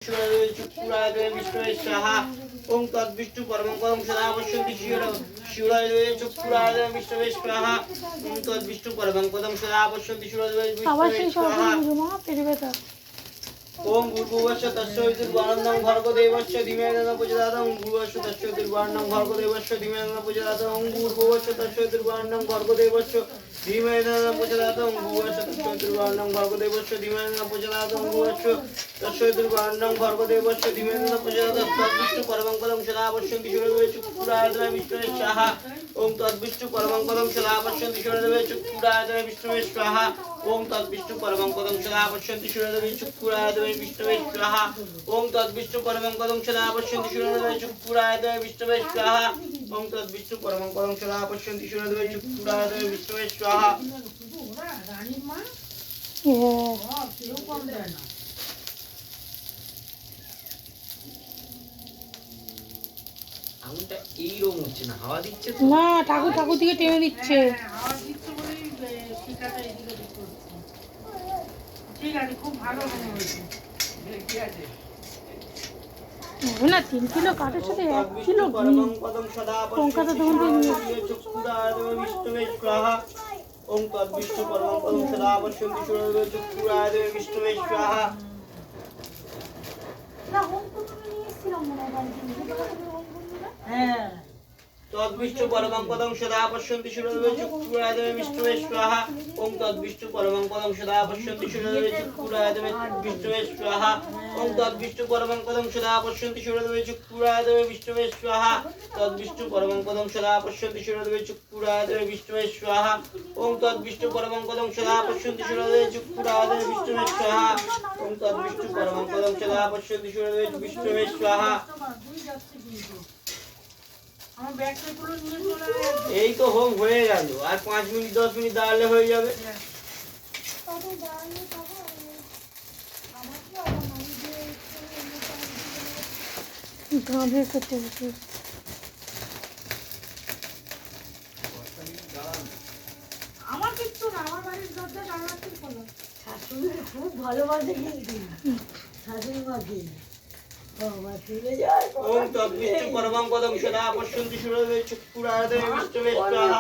चुक्कुराय विष्णुवे स्वाहा ओम तद्विष्णु परमं पदं सदा पश्यन्ति शिवराय चुक्कुराय विष्णुवे स्वाहा ओम तद्विष्णु परमं पदं सदा पश्यन्ति शिवराय विष्णुवे स्वाहा ओम भूर्भुवस्सु तस्य वितुर्वरेण्यं भर्गो देवस्य धीमहि तन्नो प्रचोदयात् ओम भूर्भुवस्सु तस्य वितुर्वरेण्यं भर्गो देवस्य धीमहि तन्नो प्रचोदयात् ओम भूर्भुवस्सु तस्य वितुर्वरेण्यं भर्गो देवस्य धीमहि तन्नो प्रचोदयात् ओम भूर्भुवस्सु तस्य वितुर्वरेण्यं भर्गो देवस्य धीमहि तन्नो प्रचोदयात् ओम भूर्भुवस्सु तस्य वितुर्वरेण्यं भर्गो देवस्य धीमहि तन्नो प्रचोदयात् तद्विष्णु परमं पदं सदा पश्यन्ति शिवराय चुक्कुराय विष्णुवे स्वाहा ओम तद्विष्णु परमं पदं सदा पश्यन्ति शिवराय चुक्कुराय विष्णुवे स्वाहा ओम तद्विष्णु परमं पदं सदा पश्यन्ति शिवराय चुक्कुराय विष्णुवे स्वाहा ओम तद्विष्णु परमं पदं सदा पश्यन्ति शिवराय चुक्कुराय विष्णुवे स्वाहा ओम तद्विष्णु परमं पदं सदा पश्यन्ति शिवराय चुक्कुराय विष्णुवे स्वाहा रानी मां केউ কম দেয় না আগুনটা এইরকম হচ্ছে না হাওয়া দিচ্ছে তো না ঠাকুর ঠাকুর দিকে টেনে দিচ্ছে হাওয়া দিচ্ছে বলেই শিকাটা এদিকে দিচ্ছে ঠিক আছে খুব ভালো মনে হয়েছে কি আছে না 3 কিলো কাঠের সাথে 1 কিলো কঙ্কাটা তখন विष्णुवे स्वाहा ओम तद्विष्णु परमं पदं सदा पश्यन्ति शिवराय चुक्कुराय विष्णुवे स्वाहा না হোম তো নিয়েছিলাম মনে হয় হ্যাঁ तद्विष्णु परमं पदं सदा पश्यन्ति शिवराय चुक्कुराय विष्णुवे स्वाहा ओम तद्विष्णु परमं पदं सदा पश्यन्ति शिवराय चुक्कुराय विष्णुवे स्वाहा ओम तद्विष्णु परमं पदं सदा पश्यन्ति शिवराय चुक्कुराय विष्णुवे स्वाहा तद्विष्णु परमं पदं सदा पश्यन्ति शिवराय चुक्कुराय विष्णुवे स्वाहा ओम तद्विष्णु परमं पदं सदा पश्यन्ति शिवराय चुक्कुराय विष्णुवे स्वाहा ओम तद्विष्णु परमं पदं सदा पश्यन्ति शिवराय विष्णुवे स्वाहा আমার ব্যাগটা গুলো নিয়ে চলে আসবে এই তো হোম হয়ে গেল আর 5 মিনিট 10 মিনিট দাঁড়ালে হয়ে যাবে তবে দাঁড়ালে তখন আমার কি হবে না যে গাঁধে করতে হচ্ছে আমার কিচ্ছু না আমার বাড়ির দরজা জানাচ্ছি বলো শাশুড়ি খুব ভালোবাসে কিন্তু শাশুড়ি মাকে বাবা চলে যায় ओम तद्विष्णु परमं पदं सदा पश्यन्ति शिवराय चुक्कुराय विष्णुवे स्वाहा